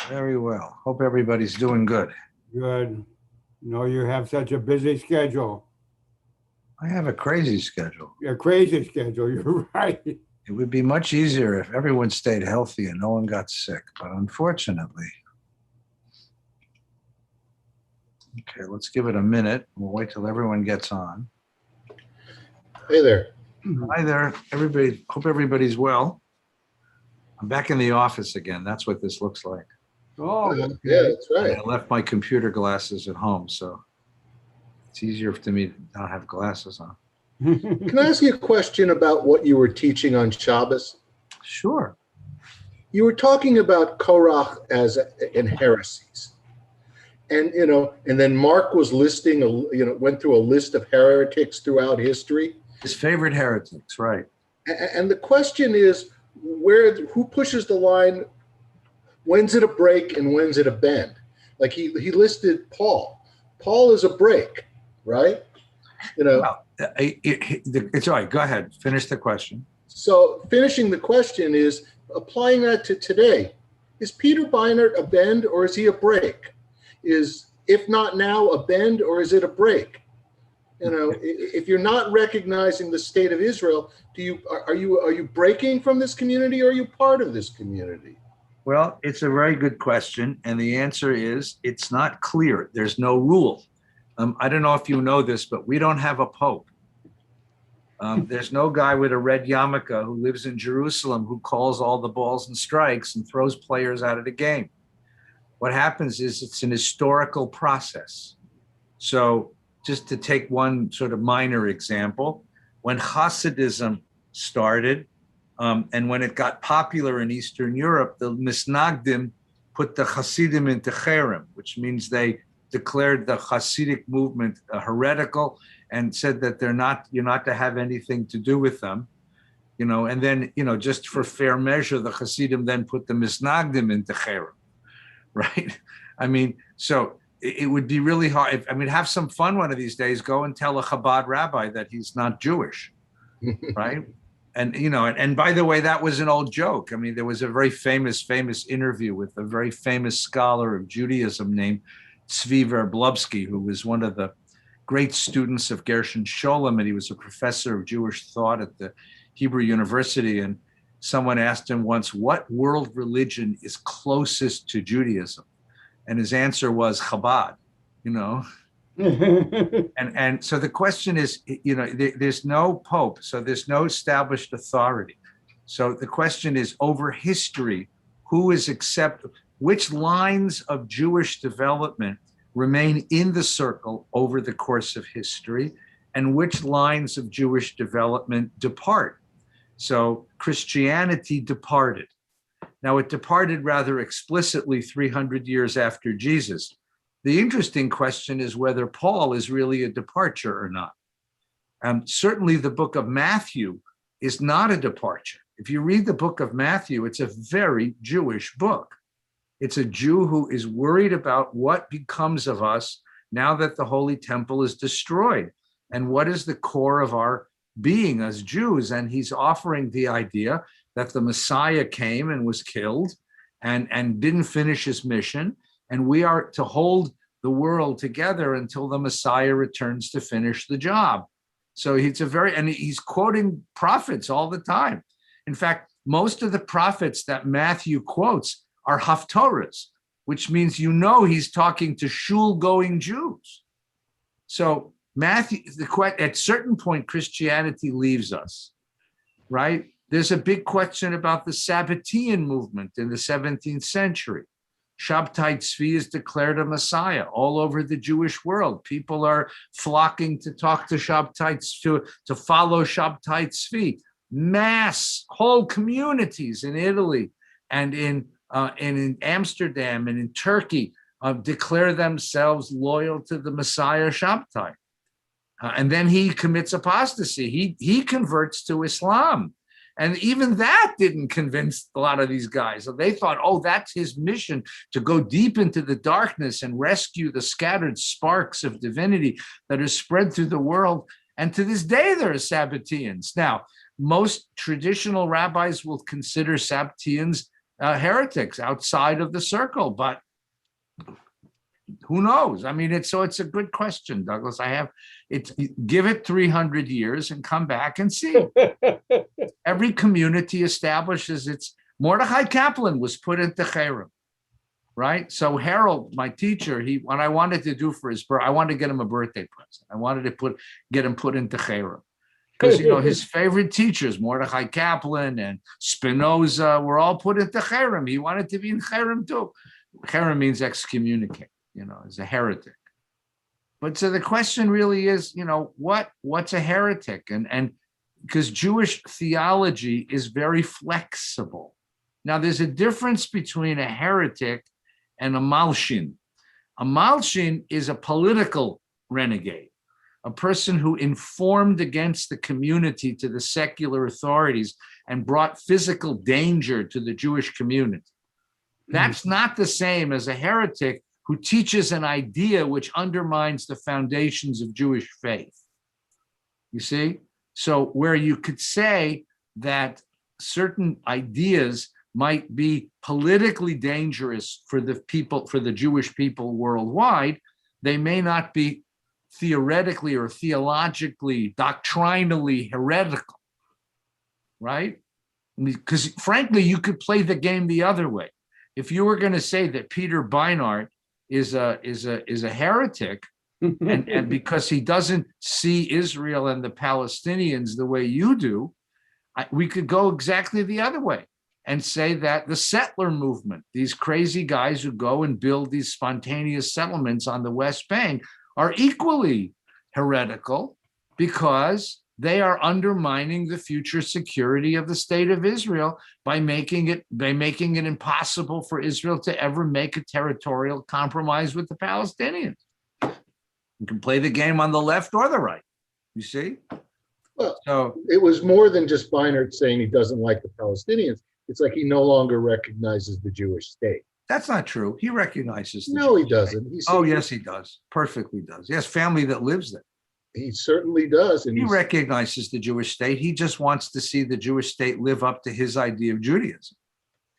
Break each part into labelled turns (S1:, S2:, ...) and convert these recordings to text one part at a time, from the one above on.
S1: Very well. Hope everybody's doing good.
S2: Good. You have such a busy schedule.
S1: I have a crazy schedule.
S2: A crazy schedule, you're right.
S1: It would be much easier if everyone stayed healthy and no one got sick, but unfortunately. Okay, let's give it a minute. We'll wait till everyone gets on.
S3: Hey there.
S1: Hi there, everybody. Hope everybody's well. I'm back in the office again. That's what this looks like.
S2: Oh, okay.
S3: Yeah, that's
S1: And
S3: right.
S1: I left my computer glasses at home, so it's easier for me to not have glasses on.
S3: Can I ask you a question about what you were teaching on Shabbos?
S1: Sure.
S3: You were talking about Korach in heresies. And, and then Mark was listing, went through a list of heretics throughout history.
S1: His favorite heretics, right.
S3: And the question is, who pushes the line? When's it a break and when's it a bend? Like he listed Paul. Paul is a break, right?
S1: Well, it's all right. Go ahead. Finish the question.
S3: So finishing the question is applying that to today. Is Peter Beinart a bend or is he a break? Is, if not now, a bend or is it a break? If you're not recognizing the state of Israel, are you breaking from this community or are you part of this community?
S1: Well, it's a very good question. And the answer is it's not clear. There's no rule. I don't know if you know this, but we don't have a pope. There's no guy with a red yarmulke who lives in Jerusalem who calls all the balls and strikes and throws players out of the game. What happens is it's an historical process. So just to take one sort of minor example, when Hasidism started and when it got popular in Eastern Europe, the Misnagdim put the Hasidim into cherem, which means they declared the Hasidic movement heretical and said that you're not to have anything to do with them, and then, just for fair measure, the Hasidim then put the Misnagdim into cherem, right? I mean, so it would be really hard. Have some fun one of these days. Go and tell a Chabad rabbi that he's not Jewish, right? And, and by the way, that was an old joke. There was a very famous interview with a very famous scholar of Judaism named Tzvi Verblovsky, who was one of the great students of Gershon Scholem, and he was a professor of Jewish thought at the Hebrew University. And someone asked him once, what world religion is closest to Judaism? And his answer was Chabad, And so the question is, there's no pope, so there's no established authority. So the question is, over history, which lines of Jewish development remain in the circle over the course of history, and which lines of Jewish development depart? So Christianity departed. Now, it departed rather explicitly 300 years after Jesus. The interesting question is whether Paul is really a departure or not. Certainly, the book of Matthew is not a departure. If you read the book of Matthew, it's a very Jewish book. It's a Jew who is worried about what becomes of us now that the Holy Temple is destroyed, and what is the core of our being as Jews. And he's offering the idea that the Messiah came and was killed and didn't finish his mission, and we are to hold the world together until the Messiah returns to finish the job. So he's quoting prophets all the time. In fact, most of the prophets that Matthew quotes are haftorahs, which means he's talking to shul-going Jews. So Matthew, at certain point, Christianity leaves us, right? There's a big question about the Sabbatean movement in the 17th century. Shabtai Tzvi is declared a Messiah all over the Jewish world. People are flocking to talk to Shabtai Tzvi, to follow Shabtai Tzvi. Whole communities in Italy and in Amsterdam and in Turkey declare themselves loyal to the Messiah Shabtai. And then he commits apostasy. He converts to Islam. And even that didn't convince a lot of these guys. So they thought, that's his mission, to go deep into the darkness and rescue the scattered sparks of divinity that are spread through the world. And to this day, there are Sabbateans. Now, most traditional rabbis will consider Sabbateans heretics outside of the circle, but who knows? I mean, it's a good question, Douglas. Give it 300 years and come back and see. Every community establishes its. Mordechai Kaplan was put into Cherem, right? So Harold, my teacher, what I wanted to do for his birthday, I wanted to get him a birthday present. I wanted to get him put into Cherem. Because, his favorite teachers, Mordechai Kaplan and Spinoza, were all put into Cherem. He wanted to be in Cherem too. Cherem means excommunicate, as a heretic. But so the question really is, what's a heretic? And because Jewish theology is very flexible. Now, there's a difference between a heretic and a Martian. A Martian is a political renegade, a person who informed against the community to the secular authorities and brought physical danger to the Jewish community. That's not the same as a heretic who teaches an idea which undermines the foundations of Jewish faith. You see? So where you could say that certain ideas might be politically dangerous for the Jewish people worldwide, they may not be theoretically or theologically, doctrinally heretical, right? Because frankly, you could play the game the other way. If you were going to say that Peter Beinart is a heretic, and because he doesn't see Israel and the Palestinians the way you do, we could go exactly the other way and say that the settler movement, these crazy guys who go and build these spontaneous settlements on the West Bank, are equally heretical because they are undermining the future security of the state of Israel by making it impossible for Israel to ever make a territorial compromise with the Palestinians. You can play the game on the left or the right, you see?
S3: Well,
S1: so
S3: it was more than just Beinart saying he doesn't like the Palestinians. It's like he no longer recognizes the Jewish state.
S1: that's not true. He recognizes the
S3: No, he
S1: Jewish
S3: doesn't.
S1: state. Oh, yes, he does. Perfectly does. He has family that lives there.
S3: He certainly does. And
S1: He recognizes the Jewish state. He just wants to see the Jewish state live up to his idea of Judaism.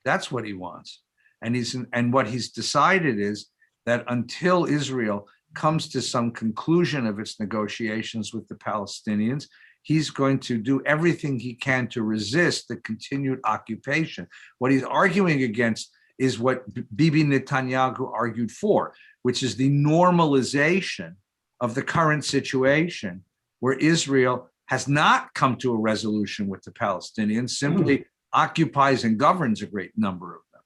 S1: That's what he wants. And what he's decided is that until Israel comes to some conclusion of its negotiations with the Palestinians, he's going to do everything he can to resist the continued occupation. What he's arguing against is what Bibi Netanyahu argued for, which is the normalization of the current situation where Israel has not come to a resolution with the Palestinians, simply occupies and governs a great number of them.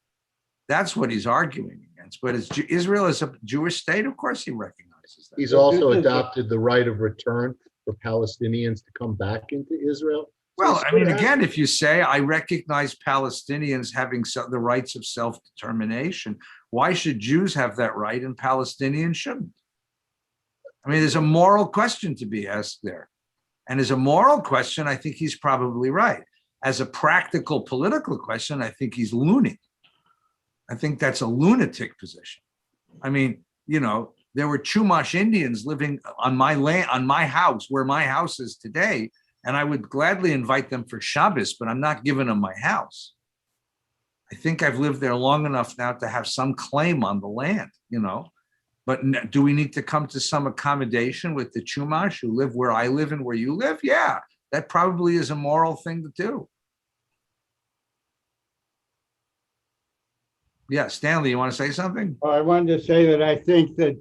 S1: That's what he's arguing against. But as Israel is a Jewish state, of course he recognizes that.
S3: he's also adopted the right of return for Palestinians to come back into Israel.
S1: Well, I mean, again, if you say, I recognize Palestinians having the rights of self-determination, why should Jews have that right and Palestinians shouldn't? I mean, there's a moral question to be asked there. And as a moral question, I think he's probably right. As a practical political question, I think he's loony. I think that's a lunatic position. I mean, there were Chumash Indians living on my land, on my house, where my house is today, and I would gladly invite them for Shabbos, but I'm not giving them my house. I think I've lived there long enough now to have some claim on the land, But do we need to come to some accommodation with the Chumash who live where I live and where you live? Yeah, that probably is a moral thing to do. Yeah, Stanley, you want to say something?
S2: I wanted to say that I think that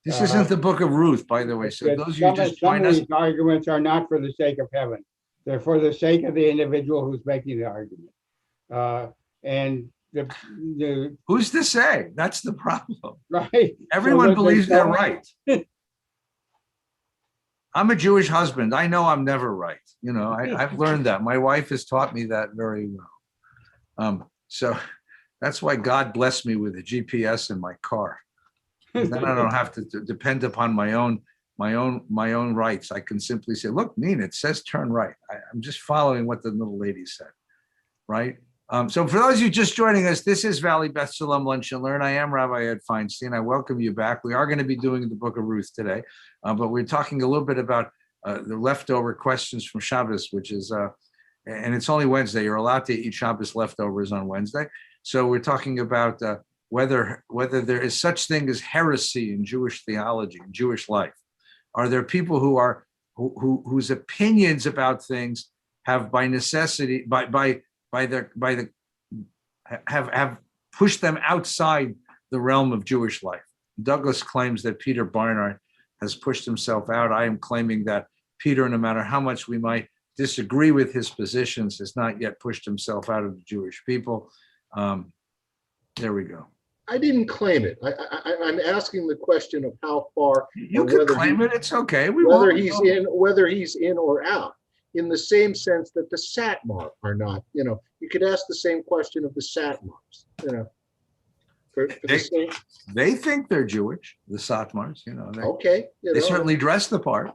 S1: This isn't the book of Ruth, by the way. So
S2: that
S1: those of you just
S2: some
S1: join
S2: of
S1: us.
S2: these arguments are not for the sake of heaven. They're for the sake of the individual who's making the argument. And the
S1: Who's to say? That's the problem.
S2: right.
S1: Everyone
S2: So
S1: believes they're
S2: there's
S1: right. I'm a Jewish husband. I know I'm never right. I've learned that. My wife has taught me that very well. So that's why God blessed me with a GPS in my car. Then I don't have to depend upon my own rights. I can simply say, look, Nina, it says turn right. I'm just following what the little lady said, right? So for those of you just joining us, this is Valley Beth Shalom Lunch and Learn. I am Rabbi Ed Feinstein. I welcome you back. We are going to be doing the book of Ruth today, but we're talking a little bit about the leftover questions from Shabbos, which is, and it's only Wednesday. You're allowed to eat Shabbos leftovers on Wednesday. So we're talking about whether there is such thing as heresy in Jewish theology, in Jewish life. Are there people whose opinions about things have by necessity, have pushed them outside the realm of Jewish life? Douglas claims that Peter Barnard has pushed himself out. I am claiming that Peter, no matter how much we might disagree with his positions, has not yet pushed himself out of the Jewish people. There we go.
S3: I didn't claim it. I'm asking the question of how far.
S1: You could claim it. It's okay.
S3: Whether he's in or out, in the same sense that the Satmar are not. You could ask the same question of the Satmars.
S1: They think they're Jewish, the Satmars.
S3: Okay.
S1: They certainly dress the part.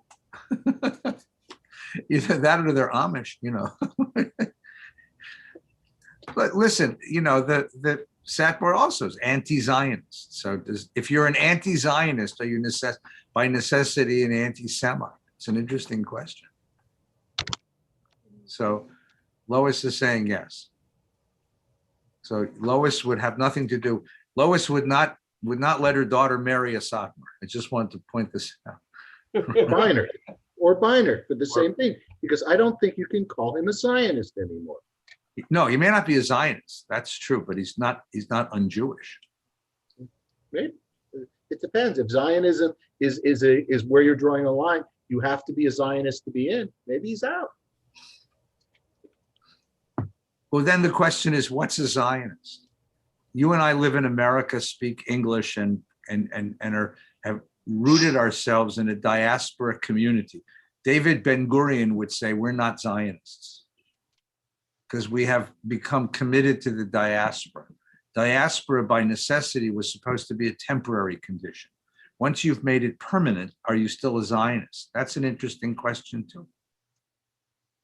S1: Either that or they're Amish. But listen, the Satmar also is anti-Zionist. So if you're an anti-Zionist, are you by necessity an anti-Semite? It's an interesting question. So Lois is saying yes. So Lois would have nothing to do. Lois would not let her daughter marry a Satmar. I just wanted to point this out.
S3: Beinert for the same thing, because I don't think you can call him a Zionist anymore.
S1: No, he may not be a Zionist. That's true, but he's not un-Jewish.
S3: Maybe. It depends. If Zionism is where you're drawing a line, you have to be a Zionist to be in. Maybe he's out.
S1: Well, then the question is, what's a Zionist? You and I live in America, speak English, and have rooted ourselves in a diaspora community. David Ben-Gurion would say we're not Zionists, because we have become committed to the diaspora. Diaspora by necessity was supposed to be a temporary condition. Once you've made it permanent, are you still a Zionist? That's an interesting question too.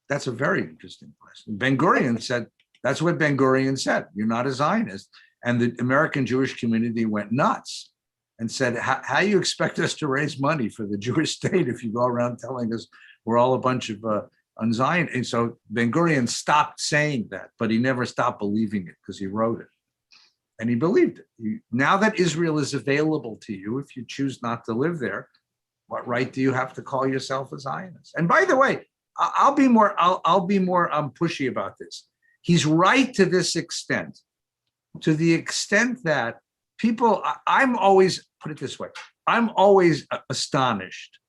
S1: That's a very interesting question. Ben-Gurion said, that's what Ben-Gurion said. You're not a Zionist. And the American Jewish community went nuts and said, how you expect us to raise money for the Jewish state if you go around telling us we're all a bunch of un-Zion? And so Ben-Gurion stopped saying that, but he never stopped believing it because he wrote it. And he believed it. Now that Israel is available to you, if you choose not to live there, what right do you have to call yourself a Zionist? And by the way, I'll be more pushy about this. He's right to this extent, to the extent that people, I'm always, put it this way, I'm always astonished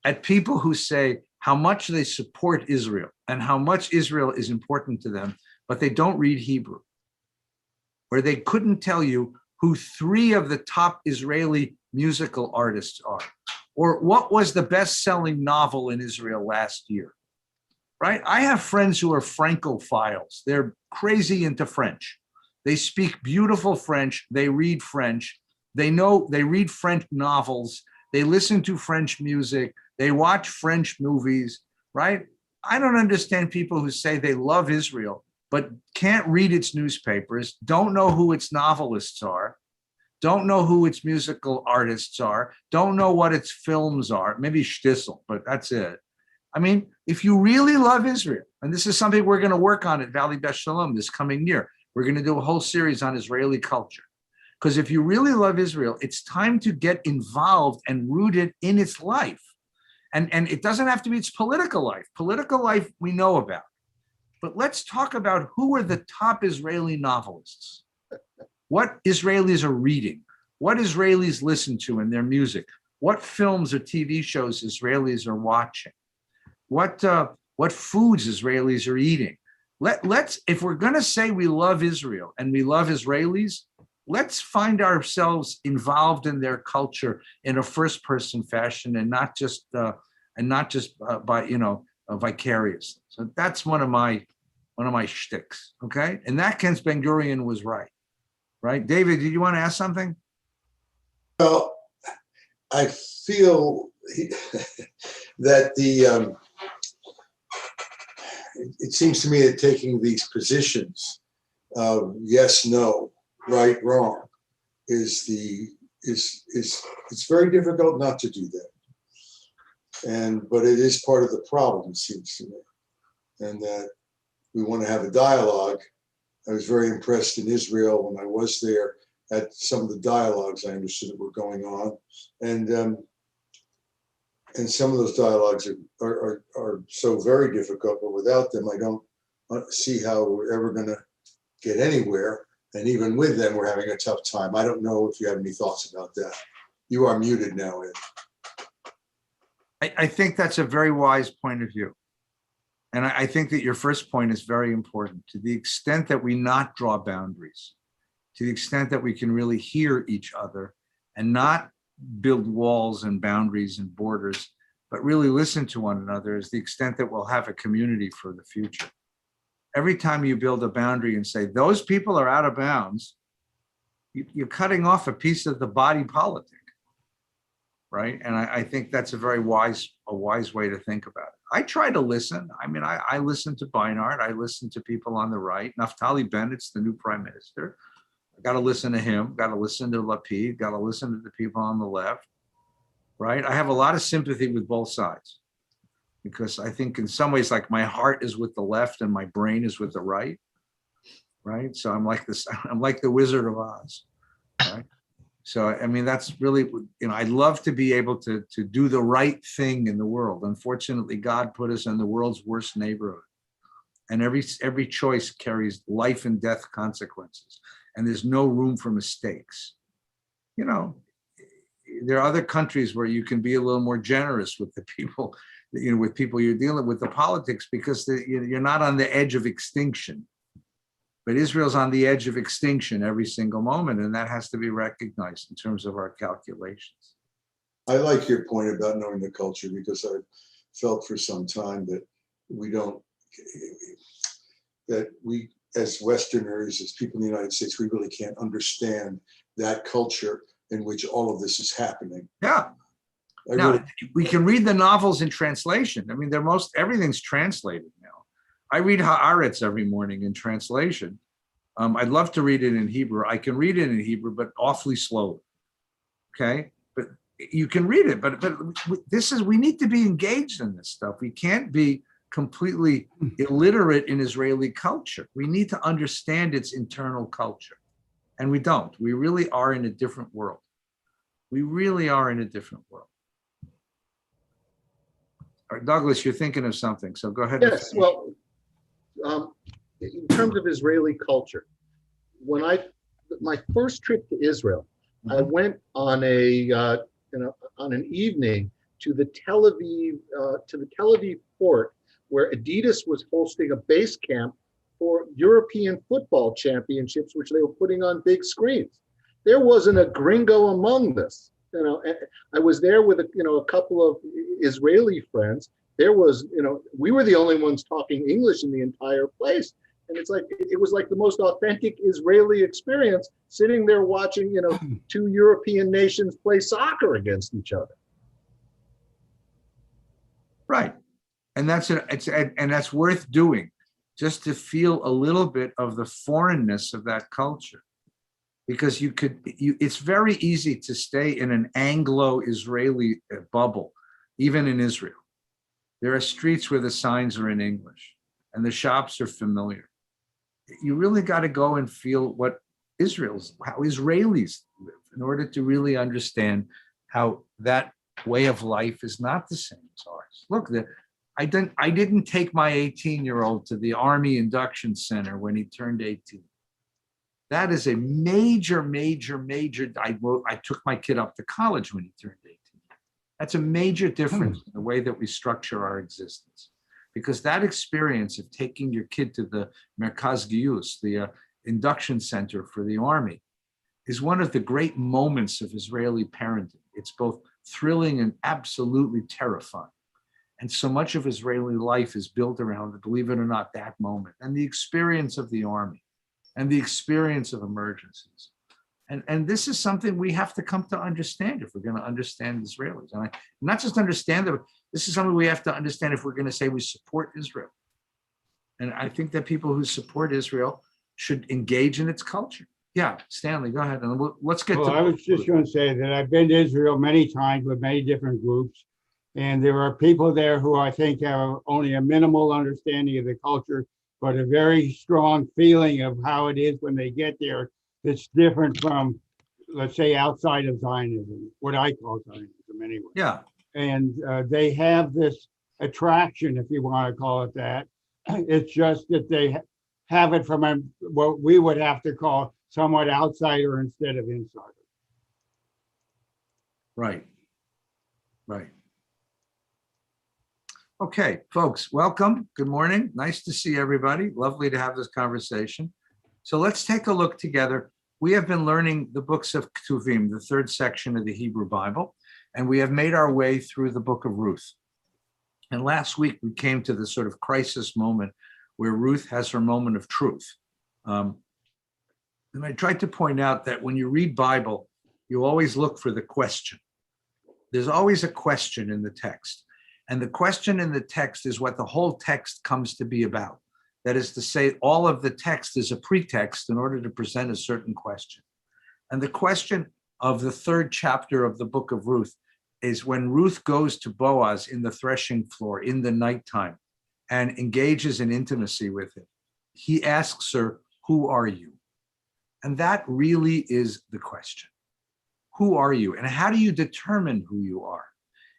S1: at people who say how much they support Israel and how much Israel is important to them, but they don't read Hebrew, or they couldn't tell you who 3 of the top Israeli musical artists are, or what was the best-selling novel in Israel last year, right? I have friends who are Francophiles. They're crazy into French. They speak beautiful French. They read French. They read French novels. They listen to French music. They watch French movies, right? I don't understand people who say they love Israel, but can't read its newspapers, don't know who its novelists are, don't know who its musical artists are, don't know what its films are, maybe Shtisel, but that's it. I mean, if you really love Israel, and this is something we're going to work on at Valley Beth Shalom this coming year, we're going to do a whole series on Israeli culture. Because if you really love Israel, it's time to get involved and rooted in its life. And it doesn't have to be its political life. Political life we know about. But let's talk about who are the top Israeli novelists. What Israelis are reading. What Israelis listen to in their music. What films or TV shows Israelis are watching. What foods Israelis are eating. Let's, if we're going to say we love Israel and we love Israelis, let's find ourselves involved in their culture in a first-person fashion, and not just by vicarious. So that's one of my shticks. Okay, in that sense, Ben-Gurion was right. David, did you want to ask something?
S4: Well, I feel that it seems to me that taking these positions of yes, no, right, wrong, it's very difficult not to do that. But it is part of the problem, it seems to me. And that we want to have a dialogue I was very impressed in Israel when I was there at some of the dialogues I understood that were going on. And some of those dialogues are so very difficult, but without them, I don't see how we're ever going to get anywhere. And even with them, we're having a tough time. I don't know if you have any thoughts about that. You are muted now, Ed.
S1: I think that's a very wise point of view. And I think that your first point is very important. To the extent that we not draw boundaries, to the extent that we can really hear each other and not build walls and boundaries and borders, but really listen to one another, is the extent that we'll have a community for the future. Every time you build a boundary and say, those people are out of bounds, you're cutting off a piece of the body politic, right? And I think that's a very wise way to think about it. I try to listen. I mean, I listen to Beinart. I listen to people on the right. Naftali Bennett's the new prime minister. I got to listen to him. Got to listen to Lapid. Got to listen to the people on the left, right? I have a lot of sympathy with both sides, because I think in some ways, like, my heart is with the left and my brain is with the right, right? So I'm like this. I'm like the Wizard of Oz, right? So, I mean, that's really, I'd love to be able to do the right thing in the world. Unfortunately, God put us in the world's worst neighborhood. And every choice carries life and death consequences. And there's no room for mistakes. There are other countries where you can be a little more generous with the people, with people you're dealing with, the politics, because you're not on the edge of extinction. But Israel's on the edge of extinction every single moment, and that has to be recognized in terms of our calculations.
S4: I like your point about knowing the culture, because I've felt for some time that we as Westerners, as people in the United States, we really can't understand that culture in which all of this is happening.
S1: Yeah. We can read the novels in translation. I mean, everything's translated now. I read Haaretz every morning in translation. I'd love to read it in Hebrew. I can read it in Hebrew, but awfully slowly. Okay, but you can read it. But we need to be engaged in this stuff. We can't be completely illiterate in Israeli culture. We need to understand its internal culture, and we don't. We really are in a different world. We really are in a different world. All right, Douglas, you're thinking of something, so go ahead.
S3: Yes, well, in terms of Israeli culture, my first trip to Israel, I went on an evening to the Tel Aviv port, where Adidas was hosting a base camp for European football championships, which they were putting on big screens. There wasn't a gringo among this. I was there with a couple of Israeli friends. There was, we were the only ones talking English in the entire place. And it was like the most authentic Israeli experience, sitting there watching, two European nations play soccer against each other.
S1: Right. And that's worth doing, just to feel a little bit of the foreignness of that culture. Because it's very easy to stay in an Anglo-Israeli bubble, even in Israel. There are streets where the signs are in English and the shops are familiar. You really got to go and feel how Israelis live in order to really understand how that way of life is not the same as ours. Look, I didn't take my 18-year-old to the Army Induction Center when he turned 18. That is a major. I took my kid up to college when he turned 18. That's a major difference in the way that we structure our existence. Because that experience of taking your kid to the Merkaz Giyus, the induction center for the army, is one of the great moments of Israeli parenting. It's both thrilling and absolutely terrifying. And so much of Israeli life is built around, believe it or not, that moment and the experience of the army and the experience of emergencies. And this is something we have to come to understand if we're going to understand Israelis. And not just understand them, this is something we have to understand if we're going to say we support Israel. And I think that people who support Israel should engage in its culture. Yeah, Stanley, go ahead. And let's get to.
S2: I was just going to say that I've been to Israel many times with many different groups. And there are people there who I think have only a minimal understanding of the culture, but a very strong feeling of how it is when they get there that's different from, let's say, outside of Zionism, what I call Zionism anyway.
S1: Yeah.
S2: And they have this attraction, if you want to call it that. It's just that they have it from what we would have to call somewhat outsider instead of insider.
S1: Right. Right. Okay, folks, welcome. Good morning. Nice to see everybody. Lovely to have this conversation. So let's take a look together. We have been learning the books of Ketuvim, the third section of the Hebrew Bible, and we have made our way through the book of Ruth. And last week we came to the sort of crisis moment where Ruth has her moment of truth. And I tried to point out that when you read Bible, you always look for the question. There's always a question in the text. And the question in the text is what the whole text comes to be about. That is to say, all of the text is a pretext in order to present a certain question. And the question of the third chapter of the book of Ruth is when Ruth goes to Boaz in the threshing floor in the nighttime and engages in intimacy with him. He asks her, "Who are you?" And that really is the question. Who are you? And how do you determine who you are?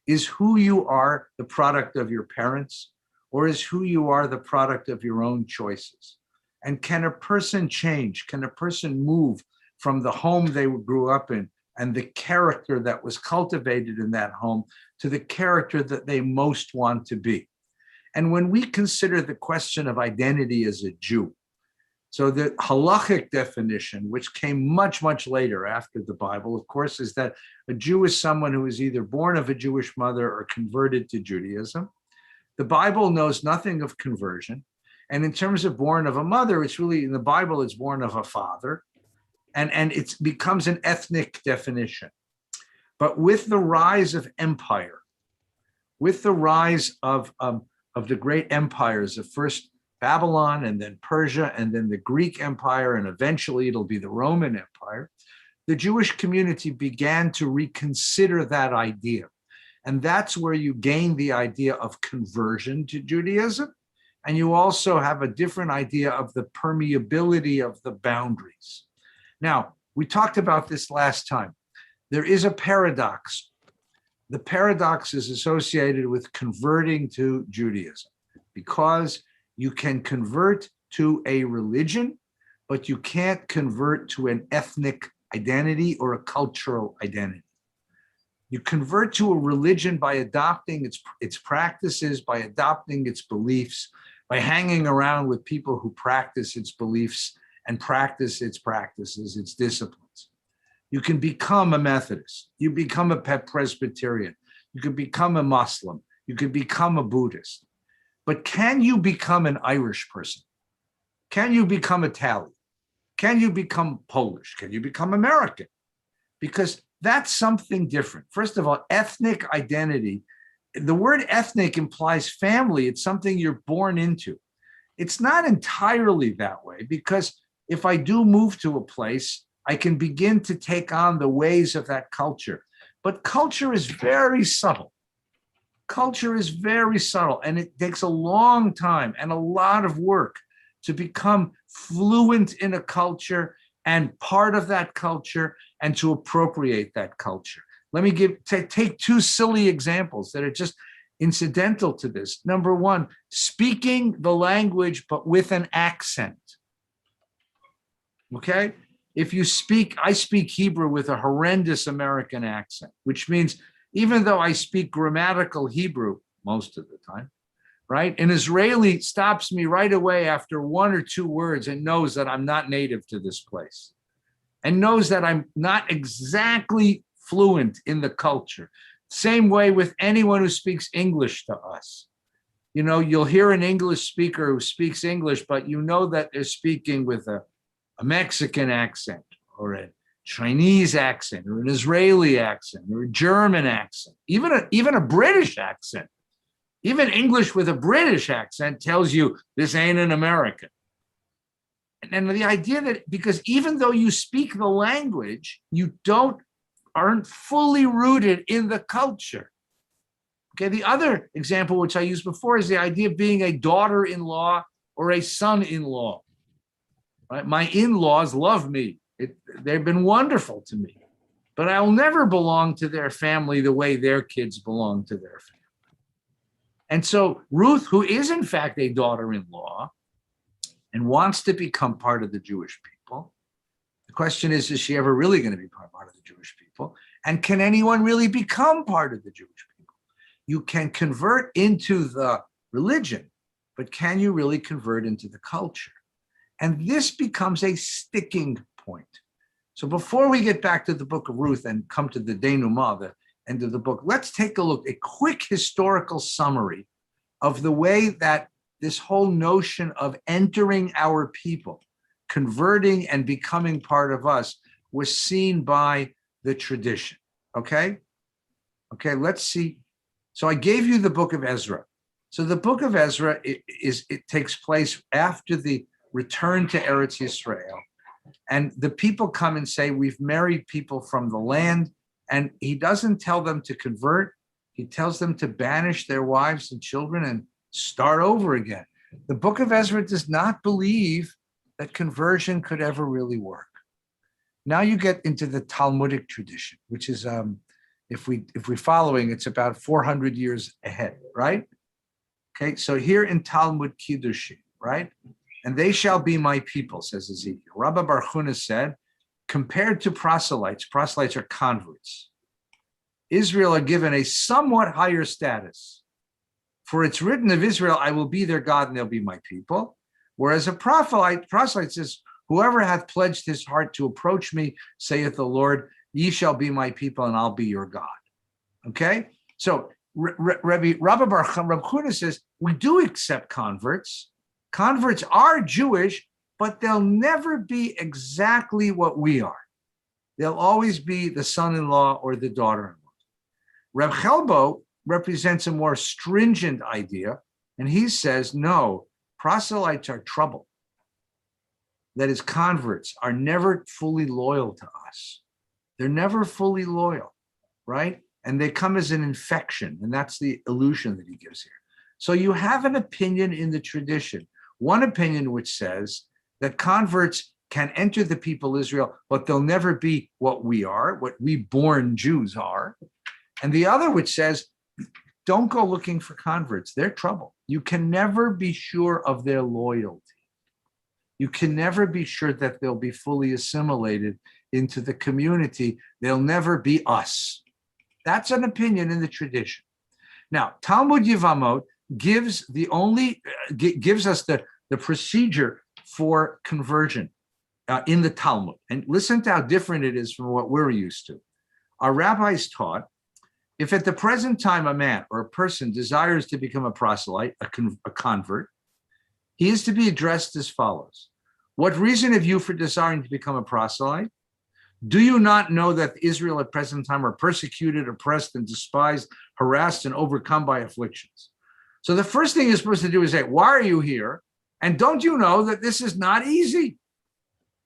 S1: Is who you are the product of your parents, or is who you are the product of your own choices? And can a person change? Can a person move from the home they grew up in and the character that was cultivated in that home to the character that they most want to be? And when we consider the question of identity as a Jew, so the halachic definition, which came much, much later after the Bible, of course, is that a Jew is someone who is either born of a Jewish mother or converted to Judaism. The Bible knows nothing of conversion. And in terms of born of a mother, it's really, in the Bible, it's born of a father. And it becomes an ethnic definition. But with the rise of empire, with the rise of the great empires of first Babylon and then Persia and then the Greek Empire, and eventually it'll be the Roman Empire, the Jewish community began to reconsider that idea. And that's where you gain the idea of conversion to Judaism. And you also have a different idea of the permeability of the boundaries. Now, we talked about this last time. There is a paradox. The paradox is associated with converting to Judaism, because you can convert to a religion, but you can't convert to an ethnic identity or a cultural identity. You convert to a religion by adopting its practices, by adopting its beliefs, by hanging around with people who practice its beliefs and practice its practices, its disciplines. You can become a Methodist. You become a Presbyterian. You can become a Muslim. You can become a Buddhist. But can you become an Irish person? Can you become Italian? Can you become Polish? Can you become American? Because that's something different. First of all, ethnic identity, the word ethnic implies family. It's something you're born into. It's not entirely that way, because if I do move to a place, I can begin to take on the ways of that culture. But culture is very subtle. Culture is very subtle, and it takes a long time and a lot of work to become fluent in a culture and part of that culture and to appropriate that culture. Let me take two silly examples that are just incidental to this. Number one, speaking the language, but with an accent. Okay? If you speak, I speak Hebrew with a horrendous American accent, which means even though I speak grammatical Hebrew most of the time, right? An Israeli stops me right away after one or two words and knows that I'm not native to this place and knows that I'm not exactly fluent in the culture. Same way with anyone who speaks English to us. You know, you'll hear an English speaker who speaks English, but you know that they're speaking with a Mexican accent or a Chinese accent or an Israeli accent or a German accent, even a British accent. Even English with a British accent tells you this ain't an American. And the idea that, because even though you speak the language, you aren't fully rooted in the culture. Okay, the other example, which I used before, is the idea of being a daughter-in-law or a son-in-law. Right? My in-laws love me. They've been wonderful to me, but I'll never belong to their family the way their kids belong to their family. And so Ruth, who is in fact a daughter-in-law and wants to become part of the Jewish people, the question is she ever really going to be part of the Jewish people? And can anyone really become part of the Jewish people? You can convert into the religion, but can you really convert into the culture? And this becomes a sticking point. So before we get back to the book of Ruth and come to the denouement, the end of the book, let's take a look, a quick historical summary of the way that this whole notion of entering our people, converting and becoming part of us, was seen by the tradition. Okay, let's see. So I gave you the book of Ezra. So the book of Ezra it takes place after the return to Eretz Yisrael. And the people come and say, we've married people from the land. And he doesn't tell them to convert. He tells them to banish their wives and children and start over again. The book of Ezra does not believe that conversion could ever really work. Now you get into the Talmudic tradition, which is, if we're following, it's about 400 years ahead, right? Okay, so here in Talmud Kiddushin, right? And they shall be my people, says Ezekiel. Rabbi Bar Chuna said, compared to proselytes are converts. Israel are given a somewhat higher status. For it's written of Israel, I will be their God and they'll be my people. Whereas a proselyte says, whoever hath pledged his heart to approach me, saith the Lord, ye shall be my people and I'll be your God. Okay? So Rabbi Bar Chuna says, we do accept converts. Converts are Jewish, but they'll never be exactly what we are. They'll always be the son-in-law or the daughter-in-law. Reb Chelbo represents a more stringent idea, and he says, no, proselytes are trouble. That is, converts are never fully loyal to us. They're never fully loyal, right? And they come as an infection, and that's the illusion that he gives here. So you have an opinion in the tradition, one opinion which says that converts can enter the people Israel, but they'll never be what we are, what we born Jews are. And the other which says, don't go looking for converts. They're trouble. You can never be sure of their loyalty. You can never be sure that they'll be fully assimilated into the community. They'll never be us. That's an opinion in the tradition. Now, Talmud Yevamot gives us the procedure for conversion in the Talmud. And listen to how different it is from what we're used to. Our rabbis taught, if at the present time a man or a person desires to become a proselyte, a convert, he is to be addressed as follows. What reason have you for desiring to become a proselyte? Do you not know that Israel at present time are persecuted, oppressed, and despised, harassed, and overcome by afflictions? So the first thing you're supposed to do is say, why are you here? And don't you know that this is not easy?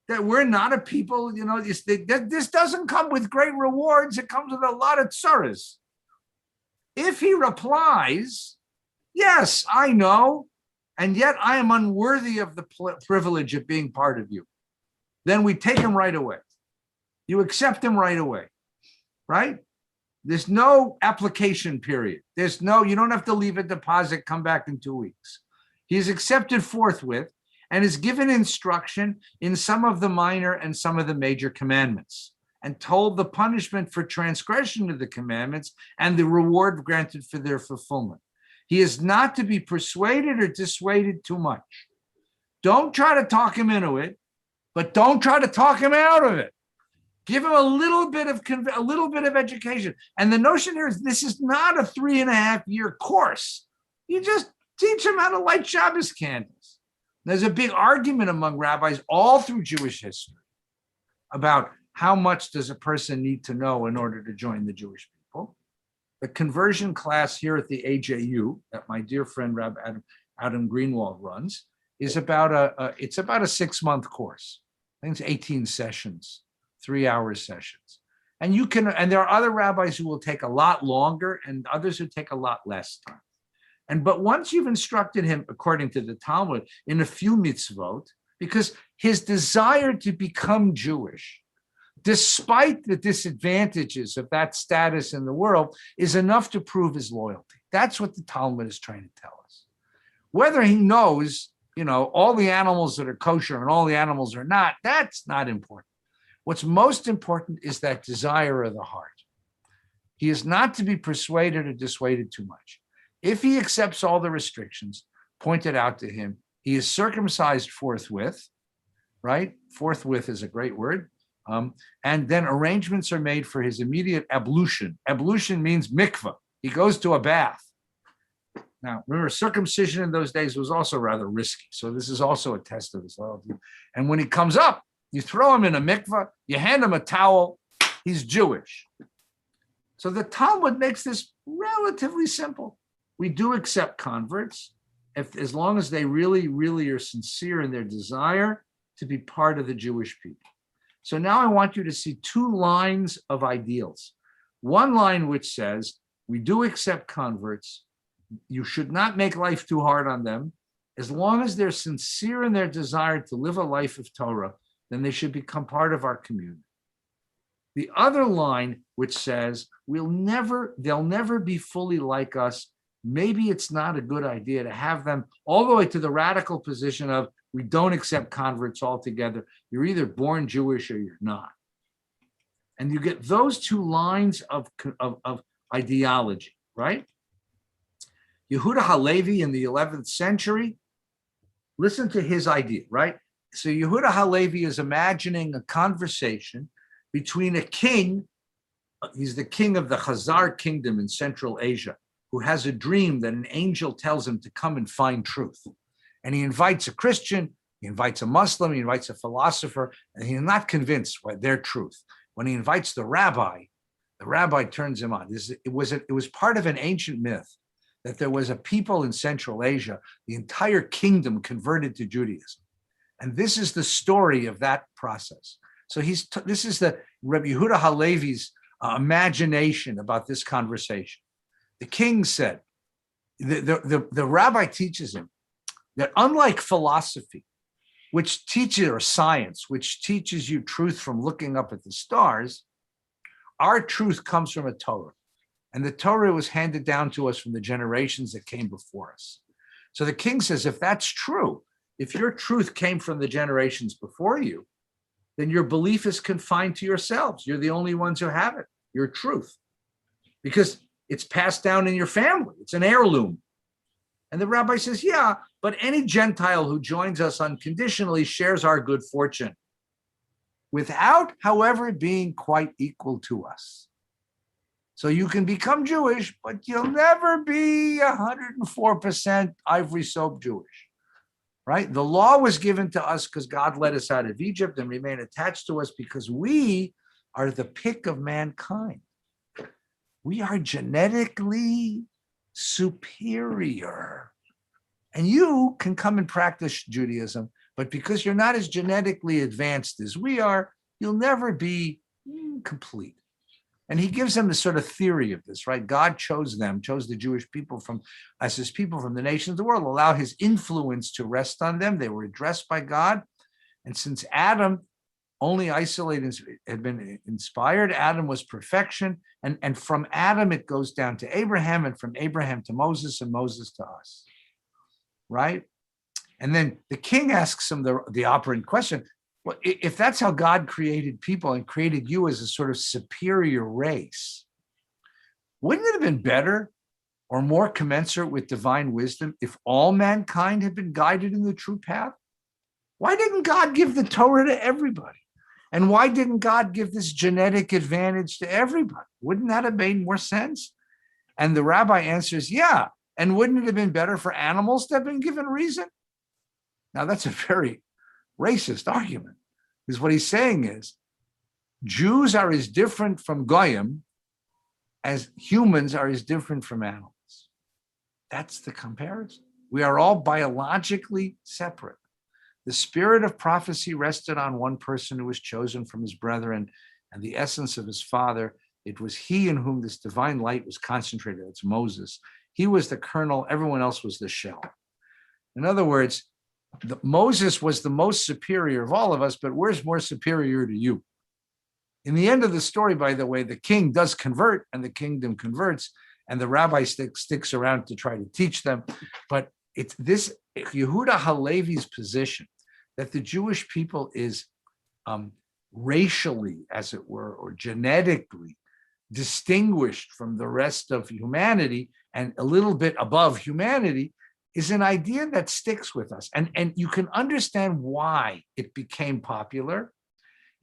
S1: That we're not a people, this doesn't come with great rewards. It comes with a lot of tsuras. If he replies, yes, I know, and yet I am unworthy of the privilege of being part of you, then we take him right away. You accept him right away, right? There's no application period. You don't have to leave a deposit, come back in 2 weeks. He's accepted forthwith and is given instruction in some of the minor and some of the major commandments, and told the punishment for transgression of the commandments and the reward granted for their fulfillment. He is not to be persuaded or dissuaded too much. Don't try to talk him into it, but don't try to talk him out of it. Give him a little bit of education. And the notion here is this is not a 3.5-year course. You just teach him how to light Shabbos candles. There's a big argument among rabbis all through Jewish history about how much does a person need to know in order to join the Jewish people. The conversion class here at the AJU that my dear friend Rabbi Adam Greenwald runs is about a 6-month course. I think it's 18 sessions, 3-hour sessions. And there are other rabbis who will take a lot longer and others who take a lot less time. But once you've instructed him, according to the Talmud, in a few mitzvot, because his desire to become Jewish, despite the disadvantages of that status in the world, is enough to prove his loyalty. That's what the Talmud is trying to tell us. Whether he knows, all the animals that are kosher and all the animals are not, that's not important. What's most important is that desire of the heart. He is not to be persuaded or dissuaded too much. If he accepts all the restrictions pointed out to him, he is circumcised forthwith, right? Forthwith is a great word. And then arrangements are made for his immediate ablution. Ablution means mikvah. He goes to a bath. Now, remember, circumcision in those days was also rather risky. So this is also a test of his loyalty. And when he comes up, you throw him in a mikvah, you hand him a towel, he's Jewish. So the Talmud makes this relatively simple. We do accept converts as long as they really, really are sincere in their desire to be part of the Jewish people. So now I want you to see two lines of ideals. One line which says, we do accept converts. You should not make life too hard on them. As long as they're sincere in their desire to live a life of Torah, then they should become part of our community. The other line which says, they'll never be fully like us. Maybe it's not a good idea to have them all the way to the radical position of we don't accept converts altogether. You're either born Jewish or you're not. And you get those two lines of ideology, right? Yehuda Halevi in the 11th century, listen to his idea, right? So Yehuda Halevi is imagining a conversation between a king, he's the king of the Khazar kingdom in Central Asia, who has a dream that an angel tells him to come and find truth. And he invites a Christian, he invites a Muslim, he invites a philosopher, and he's not convinced by their truth. When he invites the rabbi turns him on. It was part of an ancient myth that there was a people in Central Asia, the entire kingdom converted to Judaism. And this is the story of that process. So this is the Rabbi Yehuda Halevi's imagination about this conversation. The king said, the rabbi teaches him that unlike philosophy, which teaches, or science, which teaches you truth from looking up at the stars, our truth comes from a Torah. And the Torah was handed down to us from the generations that came before us. So the king says, if that's true, if your truth came from the generations before you, then your belief is confined to yourselves. You're the only ones who have it, your truth. Because it's passed down in your family. It's an heirloom. And the rabbi says, yeah, but any Gentile who joins us unconditionally shares our good fortune without, however, being quite equal to us. So you can become Jewish, but you'll never be 104% ivory soap Jewish, right? The law was given to us because God led us out of Egypt and remain attached to us because we are the pick of mankind. We are genetically superior. And you can come and practice Judaism, but because you're not as genetically advanced as we are, you'll never be complete. And he gives them this sort of theory of this, right? God chose the Jewish people as his people from the nations of the world, allowed his influence to rest on them. They were addressed by God. And since Adam only isolated had been inspired, Adam was perfection. And from Adam, it goes down to Abraham, and from Abraham to Moses, and Moses to us, right? And then the king asks him the operant question, well, if that's how God created people and created you as a sort of superior race, wouldn't it have been better or more commensurate with divine wisdom if all mankind had been guided in the true path? Why didn't God give the Torah to everybody? And why didn't God give this genetic advantage to everybody? Wouldn't that have made more sense? And the rabbi answers, yeah. And wouldn't it have been better for animals to have been given reason? Now, that's a very racist argument, because what he's saying is Jews are as different from Goyim as humans are as different from animals. That's the comparison. We are all biologically separate. The spirit of prophecy rested on one person who was chosen from his brethren and the essence of his father. It was he in whom this divine light was concentrated. It's Moses. He was the kernel, everyone else was the shell. In other words, Moses was the most superior of all of us, but where's more superior to you? In the end of the story, by the way, the king does convert and the kingdom converts, and the rabbi sticks around to try to teach them. But it's this Yehuda Halevi's position that the Jewish people is racially, as it were, or genetically distinguished from the rest of humanity and a little bit above humanity is an idea that sticks with us. And you can understand why it became popular.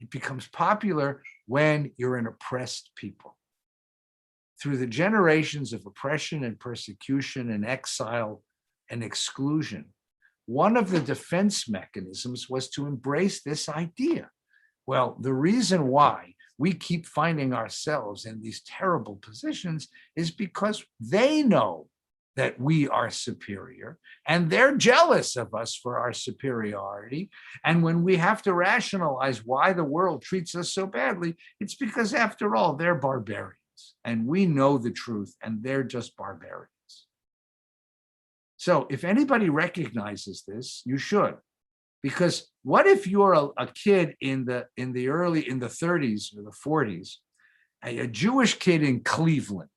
S1: It becomes popular when you're an oppressed people. Through the generations of oppression and persecution and exile and exclusion, one of the defense mechanisms was to embrace this idea. Well, the reason why we keep finding ourselves in these terrible positions is because they know that we are superior and they're jealous of us for our superiority. And when we have to rationalize why the world treats us so badly, it's because after all, they're barbarians and we know the truth and they're just barbarians. So if anybody recognizes this, you should. Because what if you're a kid in the 30s or the 40s, a Jewish kid in Cleveland,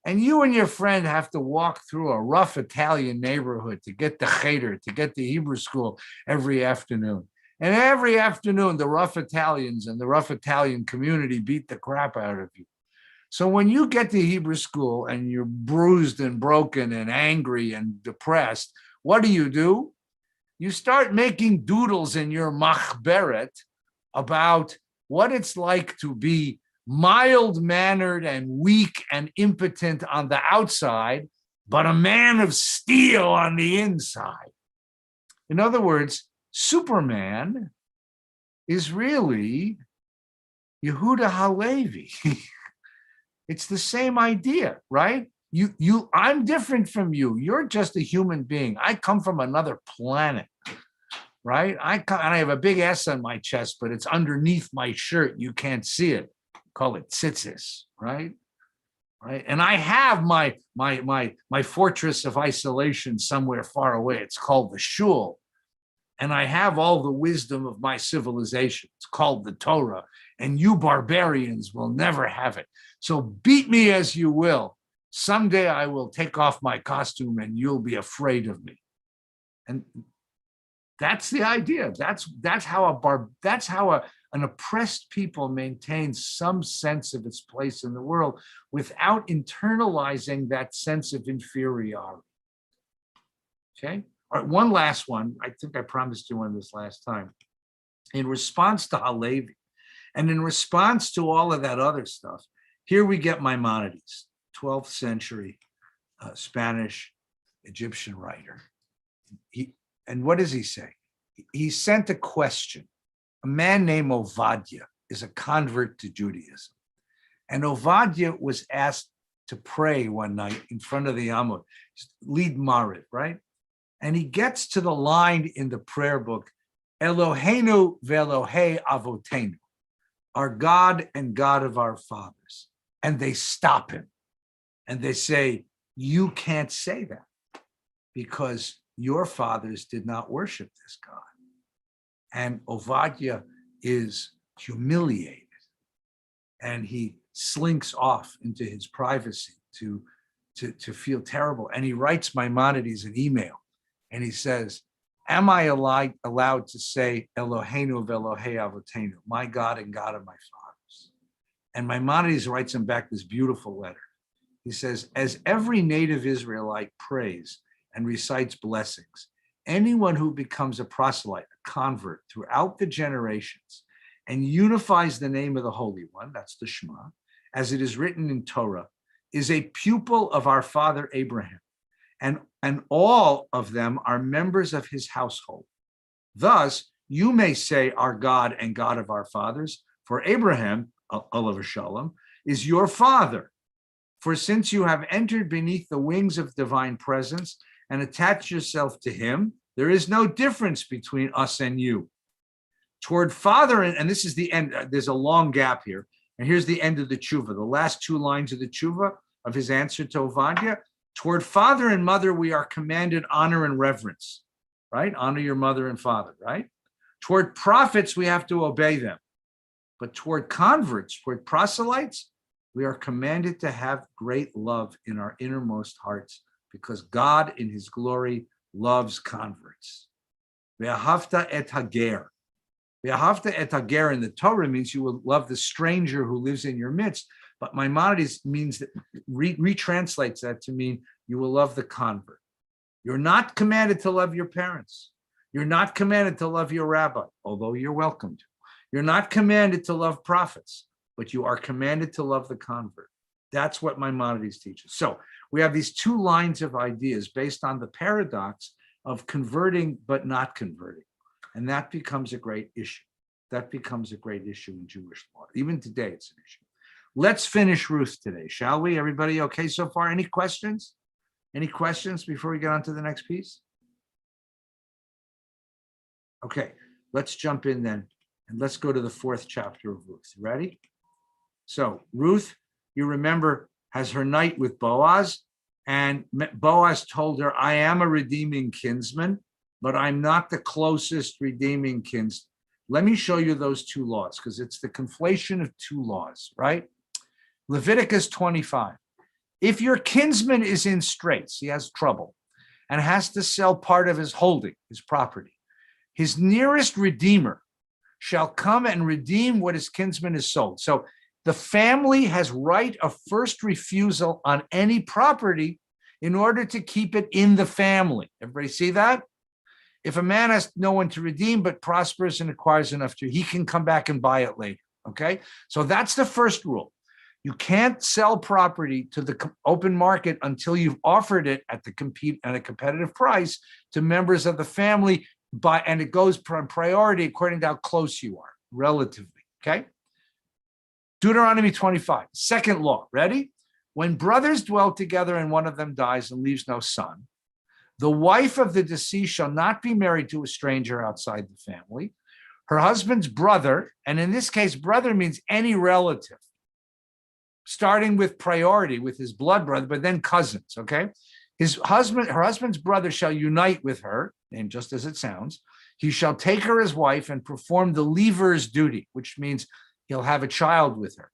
S1: and you and your friend have to walk through a rough Italian neighborhood to get to Cheder, to get to Hebrew school every afternoon. And every afternoon, the rough Italians and the rough Italian community beat the crap out of you. So when you get to Hebrew school and you're bruised and broken and angry and depressed, what do? You start making doodles in your machberet about what it's like to be mild-mannered and weak and impotent on the outside, but a man of steel on the inside. In other words, Superman is really Yehuda Halevi. It's the same idea, right? I'm different from you. You're just a human being. I come from another planet, right? And I have a big S on my chest, but it's underneath my shirt. You can't see it. Call it tzitzis, right? Right. And I have my fortress of isolation somewhere far away. It's called the shul. And I have all the wisdom of my civilization. It's called the Torah. And you barbarians will never have it. So beat me as you will. Someday I will take off my costume and you'll be afraid of me. And that's the idea. That's how an oppressed people maintains some sense of its place in the world without internalizing that sense of inferiority. Okay. All right, one last one. I think I promised you one this last time. In response to Halevi, and in response to all of that other stuff, here we get Maimonides, 12th century Spanish Egyptian writer. And what does he say? He sent a question. A man named Ovadia is a convert to Judaism. And Ovadia was asked to pray one night in front of the Amud, lead Maariv, right? And he gets to the line in the prayer book, Eloheinu ve'Elohei avotenu, our God and God of our fathers. And they stop him. And they say, you can't say that because your fathers did not worship this God. And Ovadia is humiliated. And he slinks off into his privacy to feel terrible. And he writes Maimonides an email. And he says, am I allowed to say Eloheinu ve'Elohei avotenu, my God and God of my fathers? And Maimonides writes him back this beautiful letter. He says, as every native Israelite prays and recites blessings, anyone who becomes a proselyte, a convert throughout the generations and unifies the name of the Holy One, that's the Shema, as it is written in Torah, is a pupil of our father Abraham. And all of them are members of his household. Thus, you may say our God and God of our fathers, for Abraham, Olav Shalom, is your father. For since you have entered beneath the wings of divine presence and attached yourself to him, there is no difference between us and you. Toward father, and this is the end, there's a long gap here. And here's the end of the tshuva, the last two lines of the tshuva of his answer to Ovadia. Toward father and mother, we are commanded honor and reverence, right? Honor your mother and father, right? Toward prophets, we have to obey them. But toward converts, toward proselytes, we are commanded to have great love in our innermost hearts because God in his glory loves converts. Ve'ahavta et hager. Ve'ahavta et hager in the Torah means you will love the stranger who lives in your midst. But Maimonides means that retranslates that to mean you will love the convert. You're not commanded to love your parents. You're not commanded to love your rabbi, although you're welcome to. You're not commanded to love prophets, but you are commanded to love the convert. That's what Maimonides teaches. So we have these two lines of ideas based on the paradox of converting but not converting. And that becomes a great issue. That becomes a great issue in Jewish law. Even today, it's an issue. Let's finish Ruth today, shall we? Everybody okay so far? Any questions? Any questions before we get on to the next piece? Okay, let's jump in then, and let's go to the 4th chapter of Ruth. Ready? So Ruth, you remember, has her night with Boaz, and Boaz told her, I am a redeeming kinsman, but I'm not the closest redeeming kinsman. Let me show you those two laws, because it's the conflation of two laws, right? Leviticus 25. If your kinsman is in straits, he has trouble, and has to sell part of his holding, his property, his nearest redeemer shall come and redeem what his kinsman has sold. So the family has right of first refusal on any property in order to keep it in the family. Everybody see that? If a man has no one to redeem but prospers and acquires enough to, he can come back and buy it later, okay? So that's the first rule. You can't sell property to the open market until you've offered it at a competitive price to members of the family, and it goes priority according to how close you are, relatively, okay? Deuteronomy 25, second law, ready? When brothers dwell together and one of them dies and leaves no son, the wife of the deceased shall not be married to a stranger outside the family. Her husband's brother, and in this case, brother means any relative, starting with priority with his blood brother, but then cousins, okay? Her husband's brother shall unite with her, named just as it sounds. He shall take her as wife and perform the leaver's duty, which means he'll have a child with her.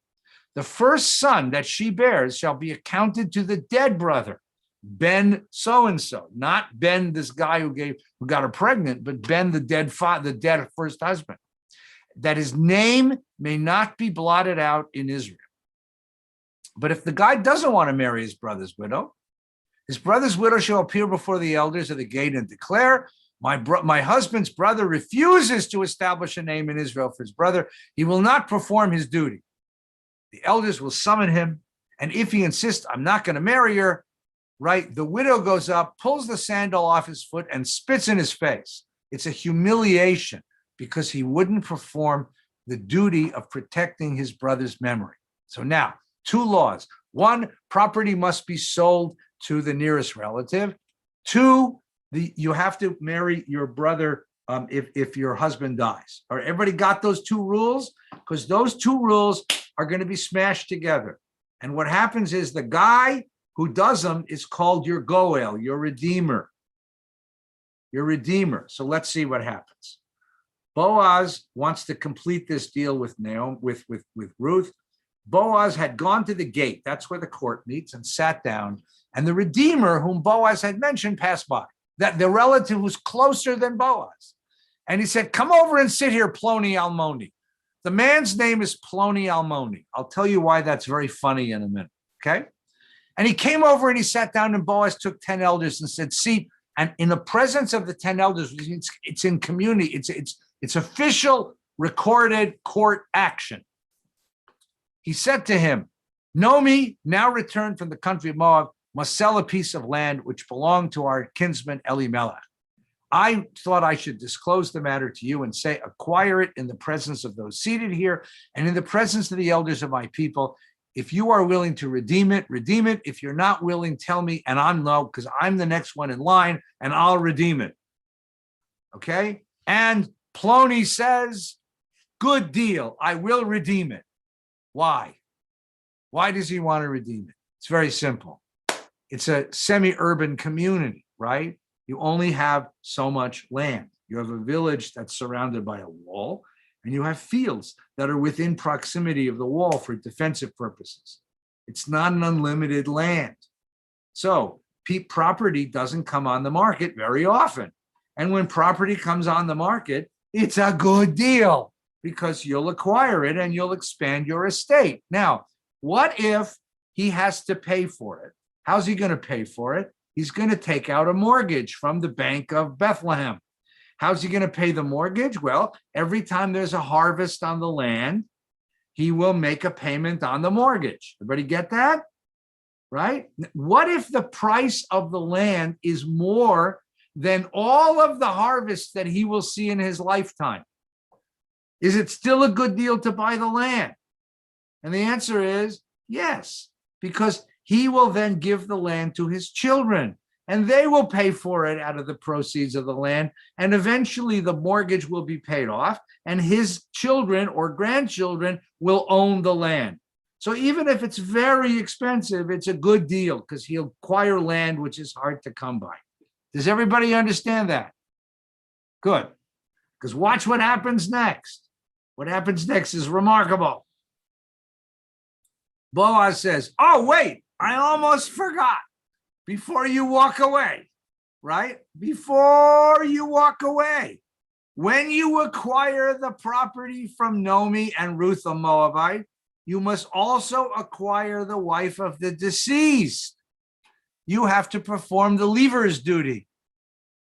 S1: The first son that she bears shall be accounted to the dead brother, Ben so-and-so, not Ben, this guy who got her pregnant, but Ben, the dead first husband, that his name may not be blotted out in Israel. But if the guy doesn't want to marry his brother's widow shall appear before the elders of the gate and declare, my husband's brother refuses to establish a name in Israel for his brother. He will not perform his duty. The elders will summon him, and if he insists, I'm not going to marry her, right, the widow goes up, pulls the sandal off his foot, and spits in his face. It's a humiliation because he wouldn't perform the duty of protecting his brother's memory. So now, two laws. One, property must be sold to the nearest relative. Two, you have to marry your brother if your husband dies. All right, everybody got those two rules? Because those two rules are going to be smashed together. And what happens is the guy who does them is called your goel, your redeemer. Your redeemer. So let's see what happens. Boaz wants to complete this deal with Naomi, with Ruth. Boaz had gone to the gate, that's where the court meets, and sat down. And the redeemer, whom Boaz had mentioned, passed by. That the relative was closer than Boaz. And he said, come over and sit here, Ploni Almoni. The man's name is Ploni Almoni. I'll tell you why that's very funny in a minute, okay? And he came over and he sat down, and Boaz took 10 elders and said, see, and in the presence of the 10 elders, it's in community, it's official, recorded court action. He said to him, Naomi, now returned from the country of Moab, must sell a piece of land which belonged to our kinsman Elimelech. I thought I should disclose the matter to you and say, acquire it in the presence of those seated here and in the presence of the elders of my people. If you are willing to redeem it, redeem it. If you're not willing, tell me, and I'm no, because I'm the next one in line, and I'll redeem it. Okay? And Ploni says, good deal, I will redeem it. Why? Why does he want to redeem it? It's very simple. it's a semi-urban community, right? You only have so much land. You have a village that's surrounded by a wall, and you have fields that are within proximity of the wall for defensive purposes. It's not an unlimited land. So property doesn't come on the market very often. And when property comes on the market, it's a good deal because you'll acquire it and you'll expand your estate. Now, what if he has to pay for it? How's he going to pay for it? He's going to take out a mortgage from the Bank of Bethlehem. How's he going to pay the mortgage? Well, every time there's a harvest on the land, he will make a payment on the mortgage. Everybody get that? Right? What if the price of the land is more than all of the harvests that he will see in his lifetime? Is it still a good deal to buy the land? And the answer is yes, because he will then give the land to his children, and they will pay for it out of the proceeds of the land. And eventually the mortgage will be paid off, and his children or grandchildren will own the land. So even if it's very expensive, it's a good deal because he'll acquire land which is hard to come by. Does everybody understand that? Good. Because watch what happens next. What happens next is remarkable. Boaz says, oh, wait, I almost forgot. Before you walk away, right? Before you walk away, when you acquire the property from Naomi and Ruth the Moabite, you must also acquire the wife of the deceased. You have to perform the leaver's duty.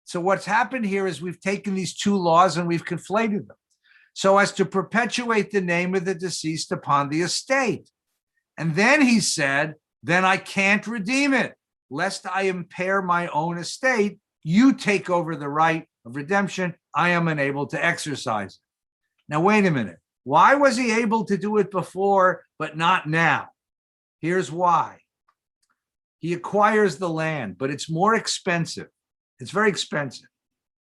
S1: So what's happened here is we've taken these two laws and we've conflated them so as to perpetuate the name of the deceased upon the estate. And then he said, then I can't redeem it, lest I impair my own estate. You take over the right of redemption. I am unable to exercise it. Now, wait a minute. Why was he able to do it before, but not now? Here's why. He acquires the land, but it's more expensive. It's very expensive.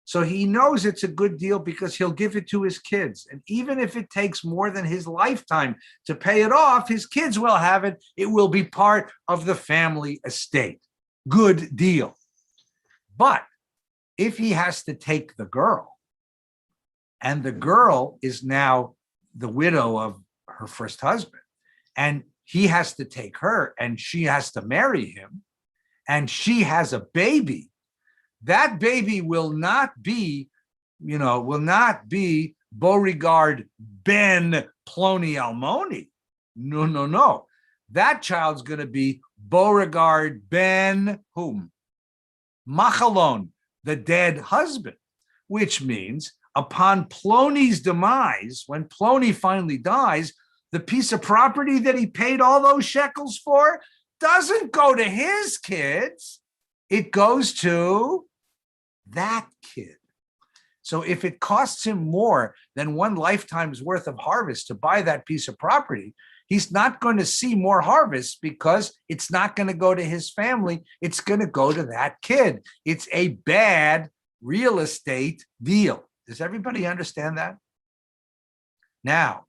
S1: So he knows it's a good deal because he'll give it to his kids. And even if it takes more than his lifetime to pay it off, his kids will have it. It will be part of the family estate. Good deal. But if he has to take the girl, and the girl is now the widow of her first husband, and he has to take her, and she has to marry him, and she has a baby, that baby will not be, Beauregard ben Ploni Almoni. No. That child's going to be Beauregard ben whom? Machalon, the dead husband, which means upon Plony's demise, when Plony finally dies, the piece of property that he paid all those shekels for doesn't go to his kids. It goes to that kid. So if it costs him more than one lifetime's worth of harvest to buy that piece of property, he's not going to see more harvests because it's not going to go to his family. It's going to go to that kid. It's a bad real estate deal. Does everybody understand that? Now,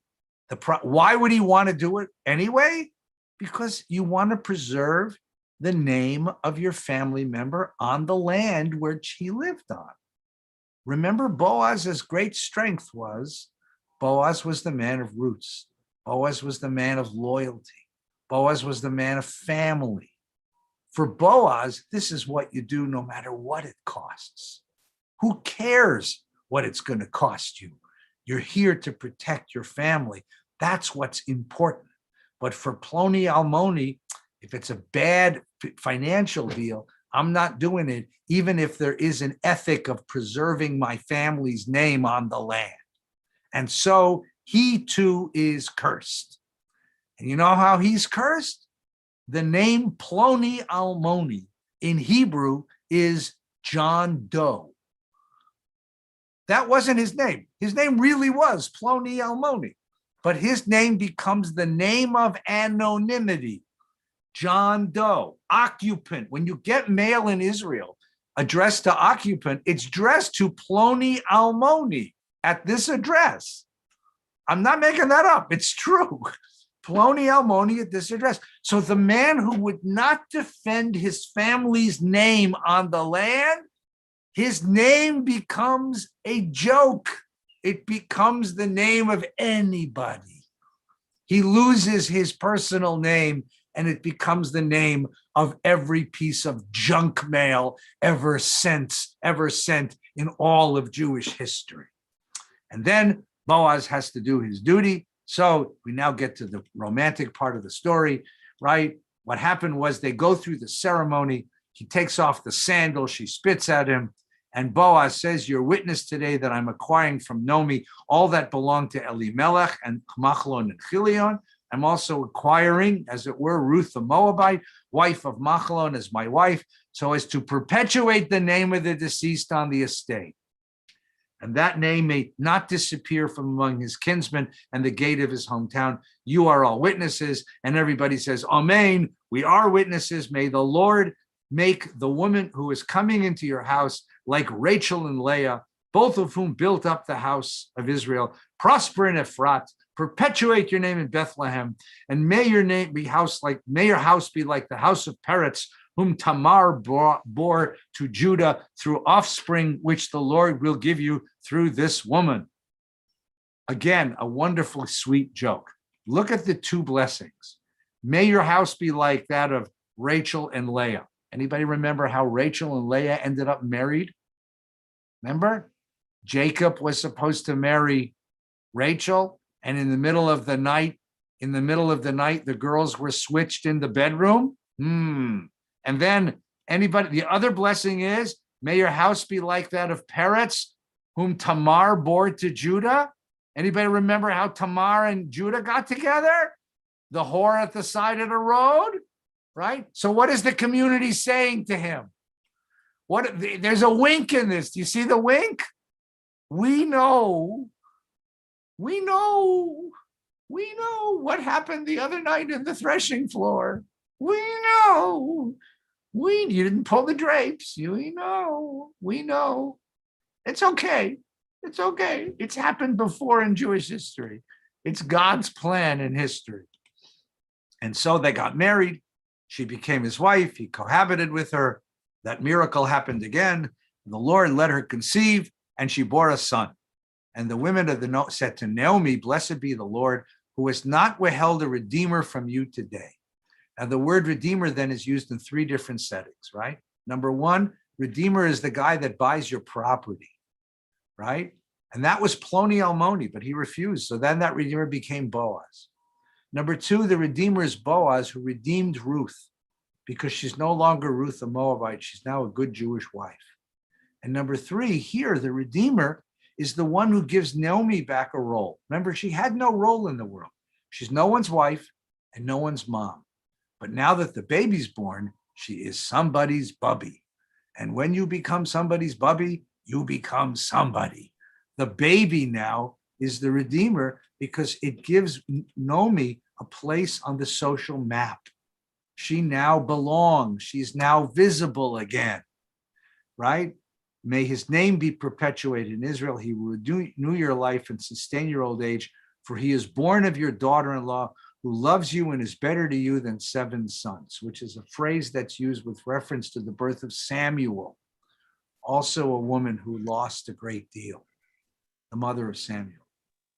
S1: why would he want to do it anyway? Because you want to preserve the name of your family member on the land which he lived on. Remember, Boaz's great strength was, Boaz was the man of roots. Boaz was the man of loyalty. Boaz was the man of family. For Boaz, this is what you do no matter what it costs. Who cares what it's going to cost you? You're here to protect your family. That's what's important. But for Ploni Almoni, if it's a bad financial deal, I'm not doing it, even if there is an ethic of preserving my family's name on the land. And so he too is cursed. And you know how he's cursed? The name Ploni Almoni in Hebrew is John Doe. That wasn't his name. His name really was Ploni Almoni, but his name becomes the name of anonymity. John Doe, occupant. When you get mail in Israel addressed to occupant, it's addressed to Ploni Almoni at this address. I'm not making that up. It's true. Ploni Almoni at this address. So the man who would not defend his family's name on the land, his name becomes a joke. It becomes the name of anybody. He loses his personal name and it becomes the name of every piece of junk mail ever sent in all of Jewish history. And then Boaz has to do his duty. So we now get to the romantic part of the story, right? What happened was they go through the ceremony. He takes off the sandal. She spits at him. And Boaz says, you're witness today that I'm acquiring from Nomi all that belonged to Elimelech and Machlon and Chilion. I'm also acquiring, as it were, Ruth the Moabite, wife of Machlon, as my wife, so as to perpetuate the name of the deceased on the estate. And that name may not disappear from among his kinsmen and the gate of his hometown. You are all witnesses. And everybody says, Amen. We are witnesses. May the Lord make the woman who is coming into your house like Rachel and Leah, both of whom built up the house of Israel, prosper in Ephrat, perpetuate your name in Bethlehem, and may your house be like the house of Peretz, whom Tamar bore to Judah through offspring, which the Lord will give you through this woman. Again, a wonderfully sweet joke. Look at the two blessings. May your house be like that of Rachel and Leah. Anybody remember how Rachel and Leah ended up married? Remember? Jacob was supposed to marry Rachel, and in the middle of the night, the girls were switched in the bedroom. And then the other blessing is, may your house be like that of Peretz, whom Tamar bore to Judah. Anybody remember how Tamar and Judah got together? The whore at the side of the road, right? So what is the community saying to him? There's a wink in this. Do you see the wink? We know what happened the other night in the threshing floor. We know. You didn't pull the drapes. We know. It's okay. It's happened before in Jewish history. It's God's plan in history. And so they got married. She became his wife. He cohabited with her. That miracle happened again. The Lord let her conceive, and she bore a son. And the women of the said to Naomi, blessed be the Lord, who has not withheld a redeemer from you today. And the word redeemer then is used in three different settings, right? Number one, redeemer is the guy that buys your property, right? And that was Ploni Almoni, but he refused. So then that redeemer became Boaz. Number two, the redeemer is Boaz, who redeemed Ruth, because she's no longer Ruth the Moabite. She's now a good Jewish wife. And number three, here, the redeemer is the one who gives Naomi back a role. Remember, she had no role in the world. She's no one's wife and no one's mom. But now that the baby's born, she is somebody's bubby. And when you become somebody's bubby, you become somebody. The baby now is the redeemer because it gives Naomi a place on the social map. She now belongs. She's now visible again, right? May his name be perpetuated in Israel. He will renew your life and sustain your old age, for he is born of your daughter-in-law, who loves you and is better to you than 7 sons, which is a phrase that's used with reference to the birth of Samuel, also a woman who lost a great deal, the mother of Samuel.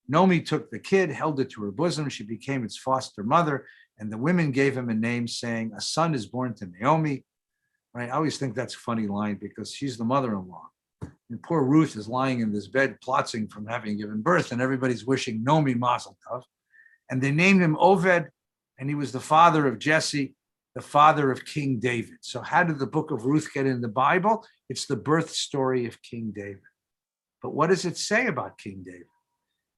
S1: Naomi took the kid, held it to her bosom. She became its foster mother, and the women gave him a name, saying, a son is born to Naomi. Right? I always think that's a funny line because she's the mother-in-law. And poor Ruth is lying in this bed, plotting from having given birth, and everybody's wishing Naomi mazel tov. And they named him Oved, and he was the father of Jesse, the father of King David. So how did the book of Ruth get in the Bible? It's the birth story of King David. But what does it say about King David?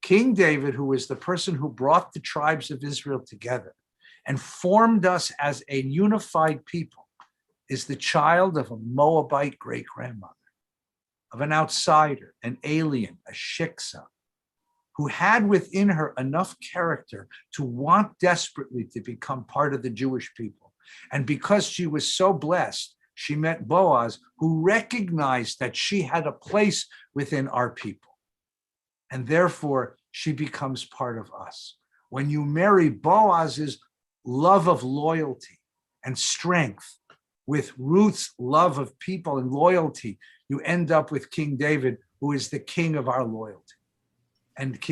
S1: King David, who was the person who brought the tribes of Israel together and formed us as a unified people, is the child of a Moabite great-grandmother, of an outsider, an alien, a shiksa, who had within her enough character to want desperately to become part of the Jewish people. And because she was so blessed, she met Boaz, who recognized that she had a place within our people. And therefore, she becomes part of us. When you marry Boaz's love of loyalty and strength with Ruth's love of people and loyalty, you end up with King David, who is the king of our loyalty. And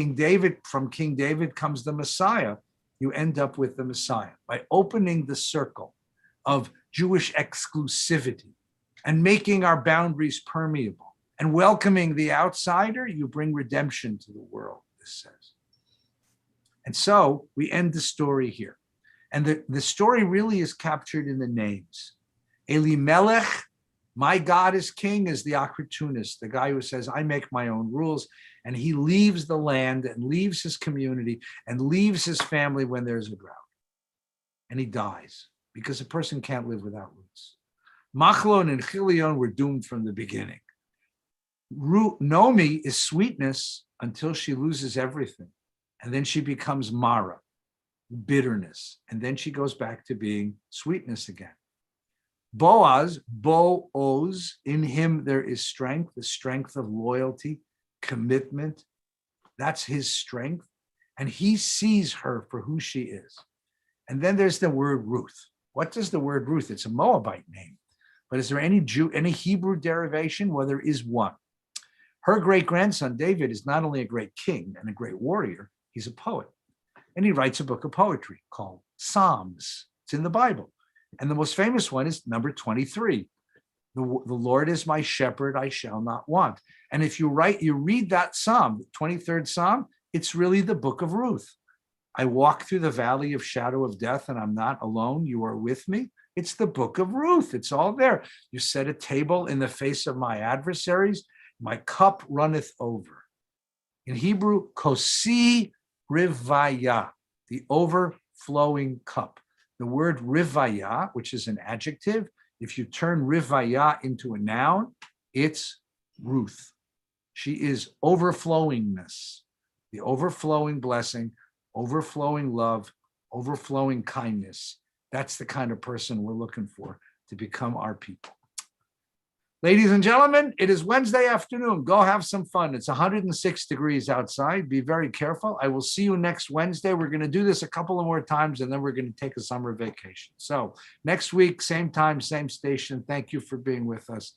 S1: from King David comes the Messiah. You end up with the Messiah. By opening the circle of Jewish exclusivity and making our boundaries permeable and welcoming the outsider, you bring redemption to the world, this says. And so we end the story here. And the story really is captured in the names. Elimelech, my God is king, is the opportunist, the guy who says, I make my own rules. And he leaves the land and leaves his community and leaves his family when there's a drought. And he dies because a person can't live without roots. Machlon and Chilion were doomed from the beginning. Nomi is sweetness until she loses everything. And then she becomes Mara, bitterness. And then she goes back to being sweetness again. Boaz, Bo-Oz, in him there is strength, the strength of loyalty, commitment. That's his strength. And he sees her for who she is. And then there's the word Ruth. What does the word Ruth? It's a Moabite name. But is there any Hebrew derivation? Well, there is one. Her great-grandson, David, is not only a great king and a great warrior, he's a poet. And he writes a book of poetry called Psalms. It's in the Bible. And the most famous one is number 23. The Lord is my shepherd, I shall not want. And if you read that Psalm, the 23rd Psalm, it's really the book of Ruth. I walk through the valley of shadow of death and I'm not alone. You are with me. It's the book of Ruth. It's all there. You set a table in the face of my adversaries. My cup runneth over. In Hebrew, kosi rivaya, the overflowing cup. The word rivaya, which is an adjective, if you turn rivaya into a noun, it's Ruth. She is overflowingness, the overflowing blessing, overflowing love, overflowing kindness. That's the kind of person we're looking for to become our people. Ladies and gentlemen, it is Wednesday afternoon. Go have some fun. It's 106 degrees outside. Be very careful. I will see you next Wednesday. We're going to do this a couple of more times, and then we're going to take a summer vacation. So next week, same time, same station. Thank you for being with us.